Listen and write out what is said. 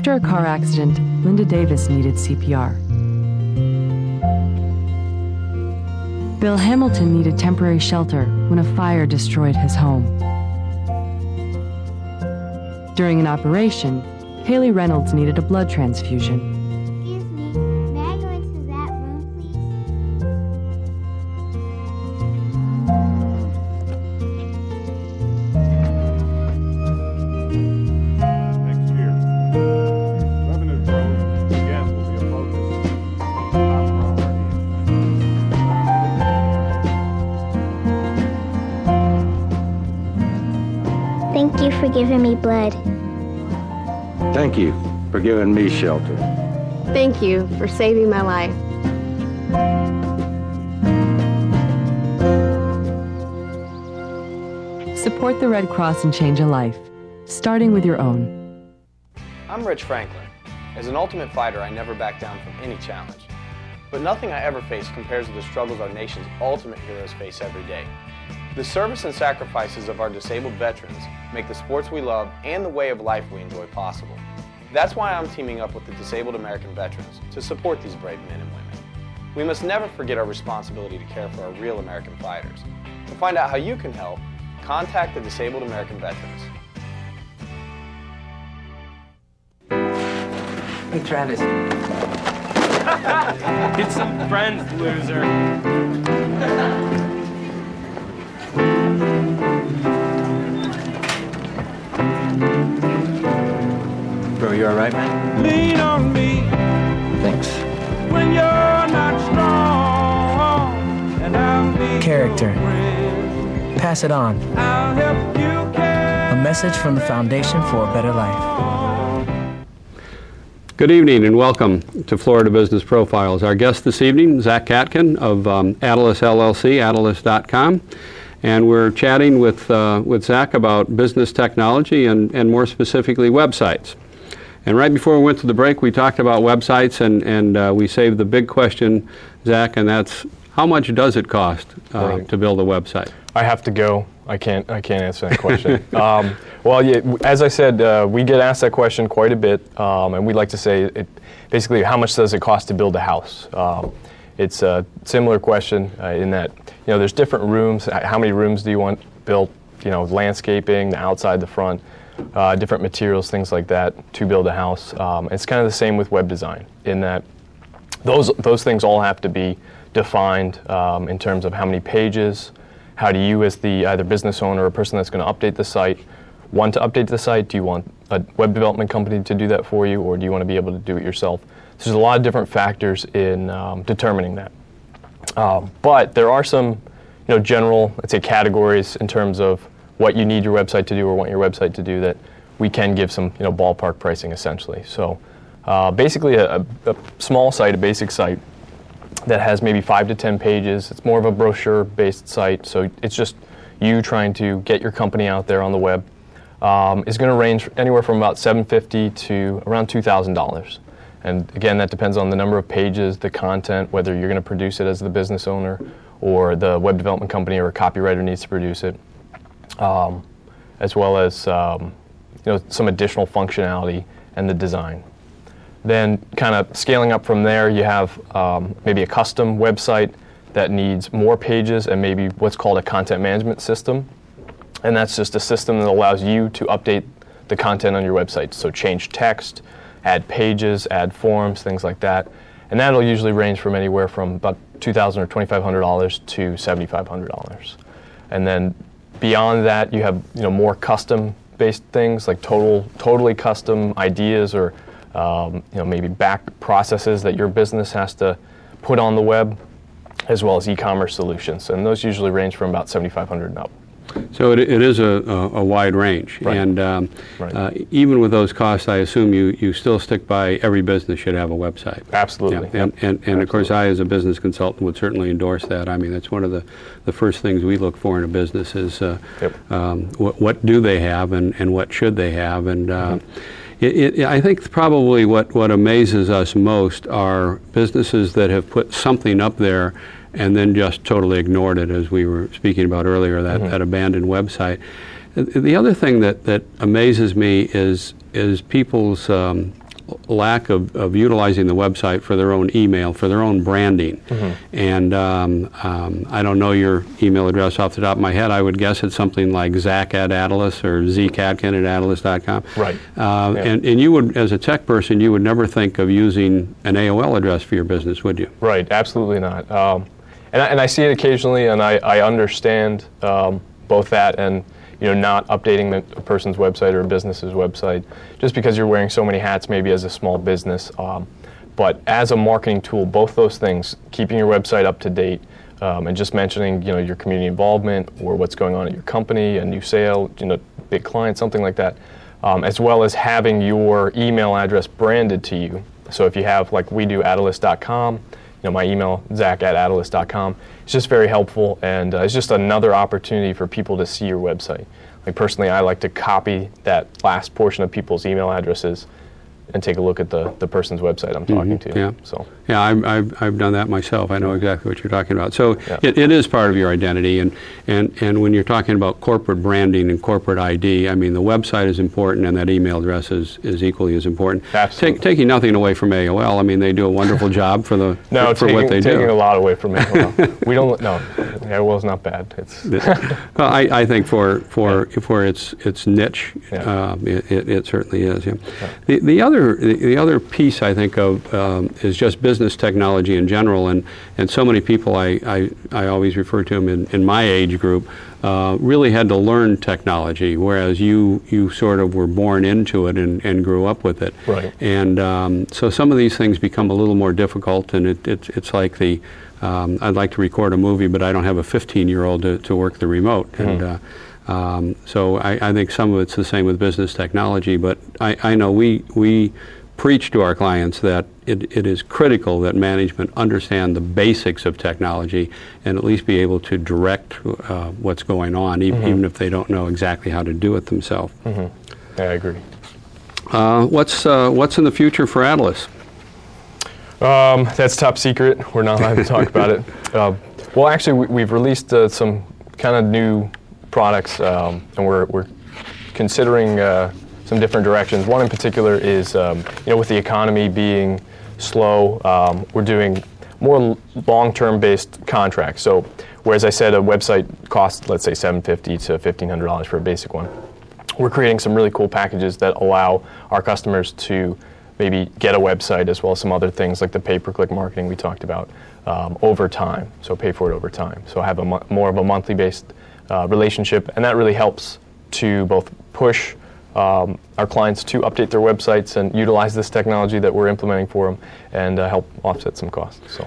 After a car accident, Linda Davis needed CPR. Bill Hamilton needed temporary shelter when a fire destroyed his home. During an operation, Haley Reynolds needed a blood transfusion. Excuse me, may I go into that room, Next year, revenue growth again will be a focus. Thank you for giving me blood. Thank you for giving me shelter. Thank you for saving my life. Support the Red Cross and change a life, starting with your own. I'm Rich Franklin. As an ultimate fighter, I never back down from any challenge. But nothing I ever face compares to the struggles our nation's ultimate heroes face every day. The service and sacrifices of our disabled veterans make the sports we love and the way of life we enjoy possible. That's why I'm teaming up with the Disabled American Veterans to support these brave men and women. We must never forget our responsibility to care for our real American fighters. To find out how you can help, contact the Disabled American Veterans. Hey, Travis. Get some friends, loser. Bro, you alright, man? Lean on me Thanks. when you're not strong, and I'll be Character. your friend. Pass it on. I'll help you carry A message from the Foundation for a Better Life. Good evening and welcome to Florida Business Profiles. Our guest this evening, Zach Katkin of Atilus LLC, Atilus.com. And we're chatting with Zach about business technology and more specifically websites. And right before we went to the break, we talked about websites and we saved the big question, Zach, and that's how much does it cost to build a website? I have to go. I can't answer that question. Well, yeah, as I said, we get asked that question quite a bit, and we like to say, basically, how much does it cost to build a house? It's a similar question in that, there's different rooms. How many rooms do you want built? Landscaping, the outside, the front, different materials, things like that to build a house. It's kind of the same with web design in that those things all have to be defined in terms of how many pages. How do you, as the either business owner or person that's going to update the site, want to update the site? Do you want a web development company to do that for you, or do you want to be able to do it yourself? So there's a lot of different factors in determining that. But there are some, general, let's say, categories in terms of what you need your website to do or want your website to do that we can give some, ballpark pricing essentially. So basically, a small site, a basic site, that has maybe 5 to 10 pages. It's more of a brochure-based site, so it's just you trying to get your company out there on the web. Is going to range anywhere from about $750 to around $2,000. And again, that depends on the number of pages, the content, whether you're going to produce it as the business owner or the web development company or a copywriter needs to produce it, as well as some additional functionality and the design. Then kind of scaling up from there, you have maybe a custom website that needs more pages and maybe what's called a content management system. And that's just a system that allows you to update the content on your website. So change text, add pages, add forms, things like that. And that'll usually range from anywhere from about $2,000 or $2,500 to $7,500. And then beyond that, you have more custom-based things like totally custom ideas or maybe back processes that your business has to put on the web, as well as e-commerce solutions. And those usually range from about $7,500 and up. So it is a wide range. Right. And Right. Even with those costs, I assume you still stick by every business should have a website. Absolutely. Yeah. And of course, I as a business consultant would certainly endorse that. I mean, that's one of the first things we look for in a business is what do they have and what should they have. And I think probably what amazes us most are businesses that have put something up there and then just totally ignored it, as we were speaking about earlier, that abandoned website. The other thing that amazes me is people's lack of utilizing the website for their own email, for their own branding. And I don't know your email address off the top of my head. I would guess it's something like Zach@Atilus or zcatkin@atilus.com. Right. And you would, as a tech person, you would never think of using an AOL address for your business, would you? Right, absolutely not. And I see it occasionally, and I understand both that and not updating a person's website or a business's website just because you're wearing so many hats maybe as a small business. But as a marketing tool, both those things, keeping your website up to date and just mentioning your community involvement or what's going on at your company, a new sale, big client, something like that, as well as having your email address branded to you. So if you have, like we do, Atilus.com, my email, Zach@Atilus.com. It's just very helpful, and it's just another opportunity for people to see your website. Like personally, I like to copy that last portion of people's email addresses and take a look at the person's website I'm talking to. Yeah. So. Yeah, I've done that myself. I know exactly what you're talking about. So it is part of your identity, and when you're talking about corporate branding and corporate ID, I mean, the website is important, and that email address is equally as important. Absolutely. Taking nothing away from AOL, I mean, they do a wonderful job for what they do. Taking a lot away from AOL. We don't. No, AOL's not bad. It's. Well, I think for its niche, it certainly is. Yeah. The other piece I think of is just business technology in general, and so many people I always refer to them in my age group really had to learn technology, whereas you sort of were born into it and grew up with it. Right. And so some of these things become a little more difficult, and it's like I'd like to record a movie, but I don't have a 15-year-old to work the remote. And so I think some of it's the same with business technology, but I know we preach to our clients that it is critical that management understand the basics of technology and at least be able to direct what's going on, even if they don't know exactly how to do it themselves. Yeah, I agree. What's in the future for Atilus? That's top secret. We're not allowed to talk about it. Well, actually, we've released some kind of new products, and we're considering some different directions. One in particular is, with the economy being slow, we're doing more long-term based contracts. So, whereas I said a website costs, let's say, $750 to $1,500 for a basic one, we're creating some really cool packages that allow our customers to maybe get a website as well as some other things like the pay-per-click marketing we talked about over time. So pay for it over time. So have more of a monthly based relationship, and that really helps to both push our clients to update their websites and utilize this technology that we're implementing for them and help offset some costs. So.